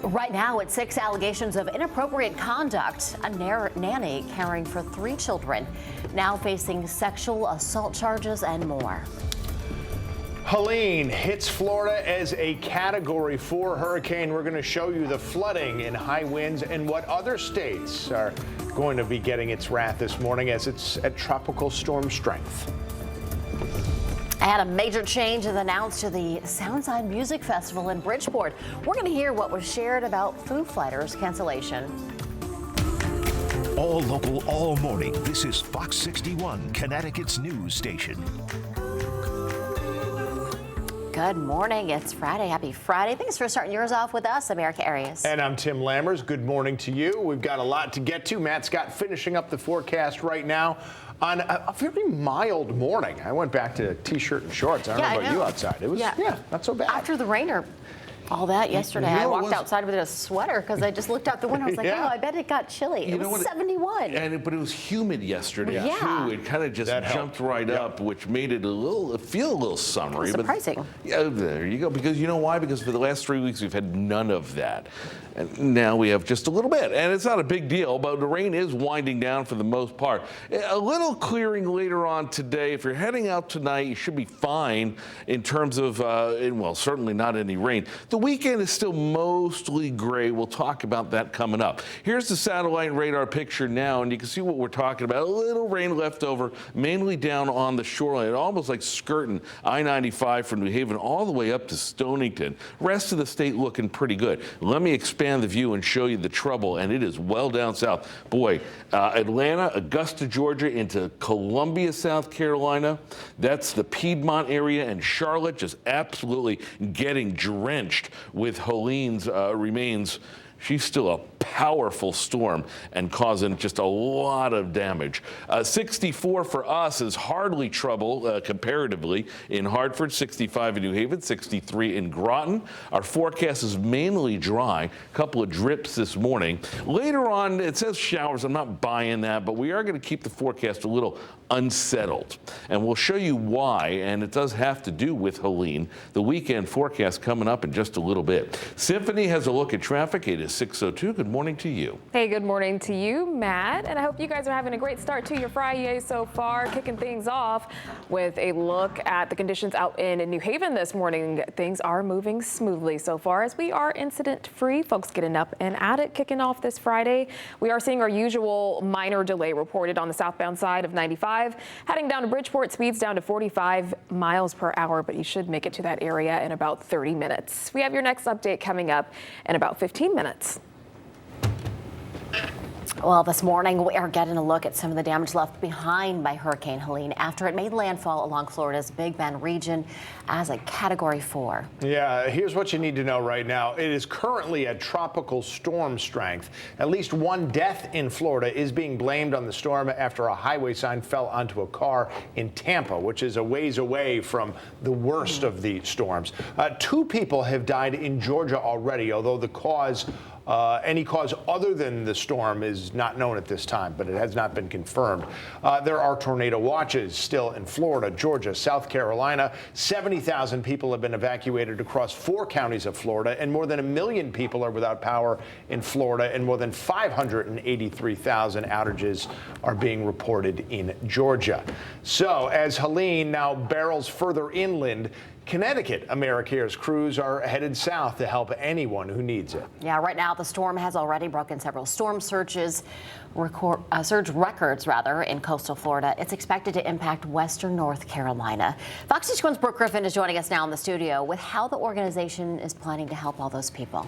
Right now, it's 6 allegations of inappropriate conduct. A nanny caring for 3 children now facing sexual assault charges and more. Helene hits Florida as a Category 4 hurricane. We're going to show you the flooding and high winds and what other states are going to be getting its wrath this morning as it's at tropical storm strength. And a major change is announced to the Soundside Music Festival in Bridgeport. We're going to hear what was shared about Foo Fighters' cancellation. All local, all morning. This is Fox 61, Connecticut's news station. Good morning. It's Friday. Happy Friday. Thanks for starting yours off with us. I'm Erica Arias. And I'm Tim Lammers. Good morning to you. We've got a lot to get to. Matt Scott finishing up the forecast right now on a very mild morning. I went back to T-shirt and shorts. I don't know about you outside. It was, not so bad. After the rain or all that yesterday, I walked outside with a sweater because I just looked out the window. I was like, oh, I bet it got chilly. It was 71. But it was humid yesterday, too. It kind of just jumped right up, which made it feel a little summery. Surprising. Yeah, there you go. Because you know why? Because for the last 3 weeks, we've had none of that. And now we have just a little bit. And it's not a big deal, but the rain is winding down for the most part. A little clearing later on today. If you're heading out tonight, you should be fine in terms of, well, certainly not any rain. The weekend is still mostly gray. We'll talk about that coming up. Here's the satellite radar picture now, and you can see what we're talking about. A little rain left over, mainly down on the shoreline, almost like skirting I-95 from New Haven all the way up to Stonington. Rest of the state looking pretty good. Let me expand the view and show you the trouble, and it is well down south. Boy, Atlanta, Augusta, Georgia, into Columbia, South Carolina. That's the Piedmont area, and Charlotte just absolutely getting drenched with Helene's remains. She's still a powerful storm and causing just a lot of damage. 64 for us is hardly trouble comparatively in Hartford, 65 in New Haven, 63 in Groton. Our forecast is mainly dry. A couple of drips this morning. Later on, it says showers. I'm not buying that, but we are going to keep the forecast a little unsettled. And we'll show you why, and it does have to do with Helene. The weekend forecast coming up in just a little bit. Symphony has a look at traffic. It is 6:02. Good morning to you. Hey, good morning to you, Matt. And I hope you guys are having a great start to your Friday so far, kicking things off with a look at the conditions out in New Haven this morning. Things are moving smoothly so far as we are incident free. Folks getting up and at it, kicking off this Friday. We are seeing our usual minor delay reported on the southbound side of 95. Heading down to Bridgeport, speeds down to 45 miles per hour, but you should make it to that area in about 30 minutes. We have your next update coming up in about 15 minutes. Well, this morning we are getting a look at some of the damage left behind by Hurricane Helene after it made landfall along Florida's Big Bend region as a Category 4. Yeah, here's what you need to know right now. It is currently at tropical storm strength. At least one death in Florida is being blamed on the storm after a highway sign fell onto a car in Tampa, which is a ways away from the worst of the storms. 2 people have died in Georgia already, although the cause any cause other than the storm is not known at this time, but it has not been confirmed. There are tornado watches still in Florida, Georgia, South Carolina. 70,000 people have been evacuated across 4 counties of Florida, and more than 1 million people are without power in Florida, and more than 583,000 outages are being reported in Georgia. So as Helene now barrels further inland, Connecticut AmeriCare's crews are headed south to help anyone who needs it. Yeah, right now the storm has already broken several storm surge records in coastal Florida. It's expected to impact western North Carolina. Fox 61's Brooke Griffin is joining us now in the studio with how the organization is planning to help all those people.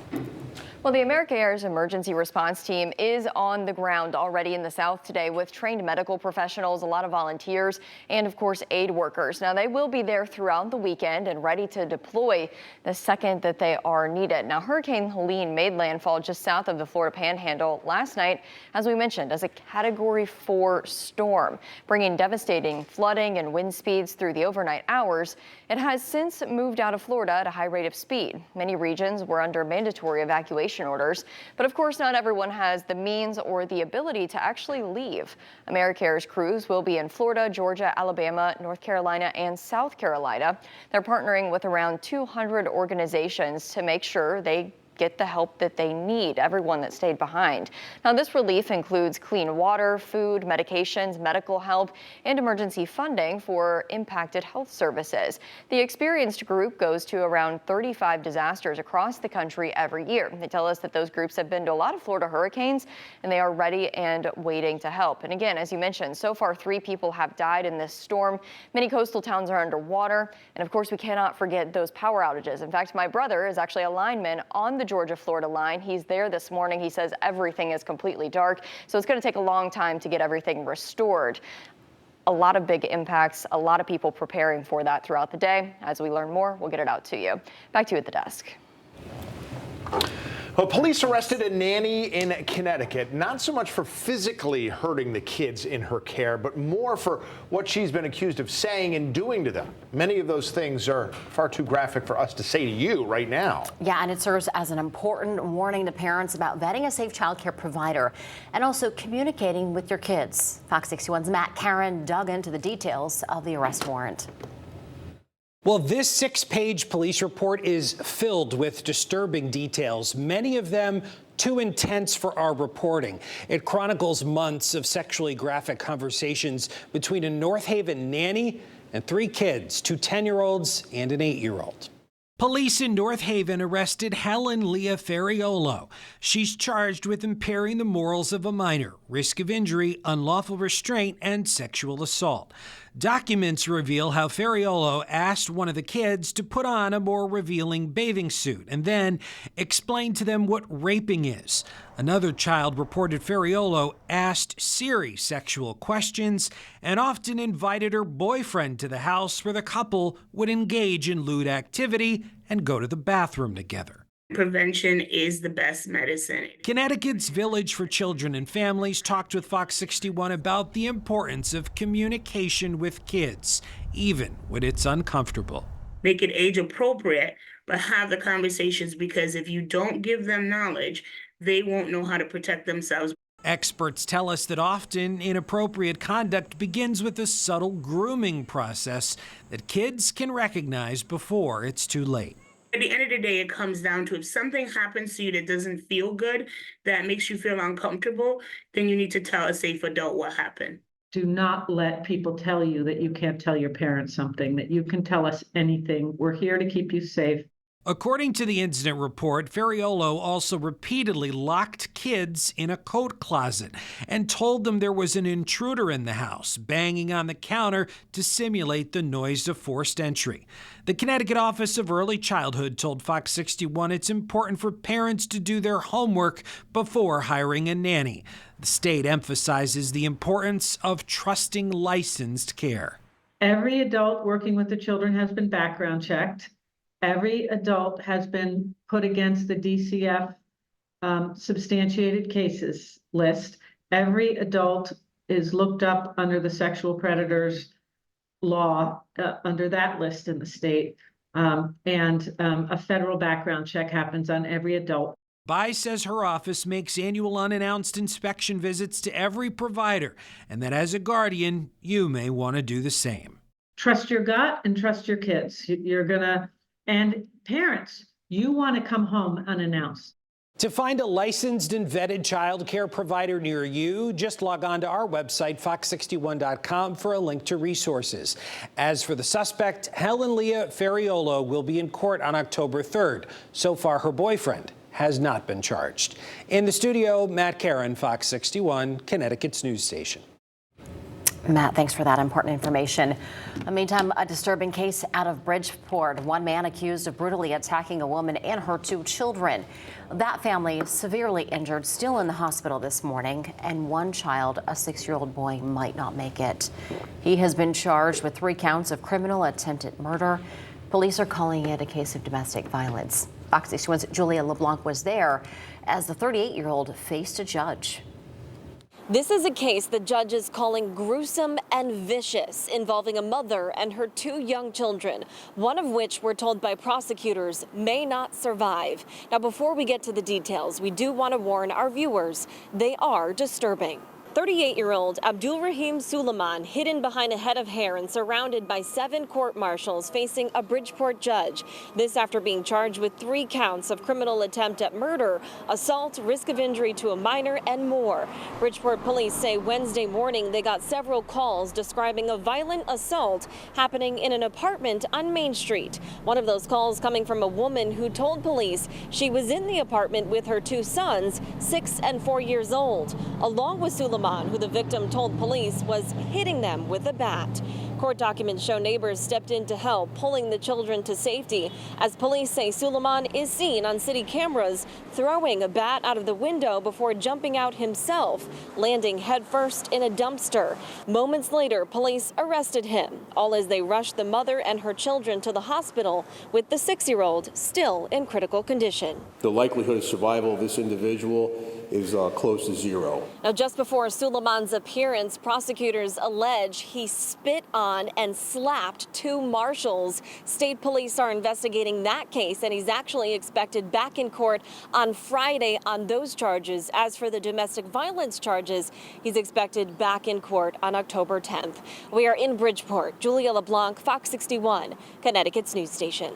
Well, the AmeriCare's emergency response team is on the ground already in the south today with trained medical professionals, a lot of volunteers, and of course aid workers. Now they will be there throughout the weekend and ready to deploy the second that they are needed. Now Hurricane Helene made landfall just south of the Florida Panhandle last night, as we mentioned, as a Category 4 storm, bringing devastating flooding and wind speeds through the overnight hours. It has since moved out of Florida at a high rate of speed. Many regions were under mandatory evacuation orders, but of course not everyone has the means or the ability to actually leave. AmeriCare's crews will be in Florida, Georgia, Alabama, North Carolina, and South Carolina. They're partnering with around 200 organizations to make sure they get the help that they need, everyone that stayed behind. Now, this relief includes clean water, food, medications, medical help, and emergency funding for impacted health services. The experienced group goes to around 35 disasters across the country every year. They tell us that those groups have been to a lot of Florida hurricanes, and they are ready and waiting to help. And again, as you mentioned, so far 3 people have died in this storm. Many coastal towns are underwater, and of course we cannot forget those power outages. In fact, my brother is actually a lineman on the Georgia-Florida line. He's there this morning. He says everything is completely dark, so it's going to take a long time to get everything restored. A lot of big impacts, a lot of people preparing for that throughout the day. As we learn more, we'll get it out to you. Back to you at the desk. Well, police arrested a nanny in Connecticut, not so much for physically hurting the kids in her care, but more for what she's been accused of saying and doing to them. Many of those things are far too graphic for us to say to you right now. Yeah, and it serves as an important warning to parents about vetting a safe child care provider and also communicating with your kids. Fox 61's Matt Karen dug into the details of the arrest warrant. Well, this 6-page police report is filled with disturbing details, many of them too intense for our reporting. It chronicles months of sexually graphic conversations between a North Haven nanny and 3 kids, 2 10-year-olds and an 8-year-old. Police in North Haven arrested Helene Leah Ferriolo. She's charged with impairing the morals of a minor, risk of injury, unlawful restraint, and sexual assault. Documents reveal how Ferriolo asked one of the kids to put on a more revealing bathing suit and then explained to them what raping is. Another child reported Ferriolo asked Siri sexual questions and often invited her boyfriend to the house where the couple would engage in lewd activity and go to the bathroom together. Prevention is the best medicine. Connecticut's Village for Children and Families talked with Fox 61 about the importance of communication with kids, even when it's uncomfortable. Make it age appropriate, but have the conversations, because if you don't give them knowledge, they won't know how to protect themselves. Experts tell us that often inappropriate conduct begins with a subtle grooming process that kids can recognize before it's too late. At the end of the day, it comes down to, if something happens to you that doesn't feel good, that makes you feel uncomfortable, then you need to tell a safe adult what happened. Do not let people tell you that you can't tell your parents something, that you can tell us anything. We're here to keep you safe. According to the incident report, Ferriolo also repeatedly locked kids in a coat closet and told them there was an intruder in the house, banging on the counter to simulate the noise of forced entry. The Connecticut Office of Early Childhood told Fox 61 it's important for parents to do their homework before hiring a nanny. The state emphasizes the importance of trusting licensed care. Every adult working with the children has been background checked. Every adult has been put against the DCF substantiated cases list. Every adult is looked up under the sexual predators law under that list in the state. And a federal background check happens on every adult. Bai says her office makes annual unannounced inspection visits to every provider, and that as a guardian, you may want to do the same. Trust your gut and trust your kids. And parents, you want to come home unannounced. To find a licensed and vetted child care provider near you, just log on to our website, fox61.com, for a link to resources. As for the suspect, Helene Leah Ferriolo will be in court on October 3rd. So far, her boyfriend has not been charged. In the studio, Matt Karen, Fox 61, Connecticut's news station. Matt, thanks for that important information. In the meantime, a disturbing case out of Bridgeport. One man accused of brutally attacking a woman and her 2 children. That family severely injured, still in the hospital this morning, and one child, a 6-year-old boy, might not make it. He has been charged with 3 counts of criminal attempted murder. Police are calling it a case of domestic violence. Fox 61's Julia LeBlanc was there as the 38-year-old faced a judge. This is a case the judge is calling gruesome and vicious, involving a mother and her 2 young children, one of which we're told by prosecutors may not survive. Now, before we get to the details, we do want to warn our viewers, they are disturbing. 38-year-old Abdulrahim Suleiman hidden behind a head of hair and surrounded by 7 court marshals facing a Bridgeport judge. This after being charged with 3 counts of criminal attempt at murder, assault, risk of injury to a minor, and more. Bridgeport police say Wednesday morning they got several calls describing a violent assault happening in an apartment on Main Street. One of those calls coming from a woman who told police she was in the apartment with her 2 sons, 6 and 4 years old, along with Suleiman, who the victim told police was hitting them with a bat. Court documents show neighbors stepped in to help, pulling the children to safety, as police say Suleiman is seen on city cameras throwing a bat out of the window before jumping out himself, landing headfirst in a dumpster. Moments later, police arrested him, all as they rushed the mother and her children to the hospital, with the 6-year-old still in critical condition. The likelihood of survival of this individual is close to 0. Now, just before Suleiman's appearance, prosecutors allege he spit on and slapped 2 marshals. State police are investigating that case, and he's actually expected back in court on Friday on those charges. As for the domestic violence charges, he's expected back in court on October 10th. We are in Bridgeport. Julia LeBlanc, Fox 61, Connecticut's news station.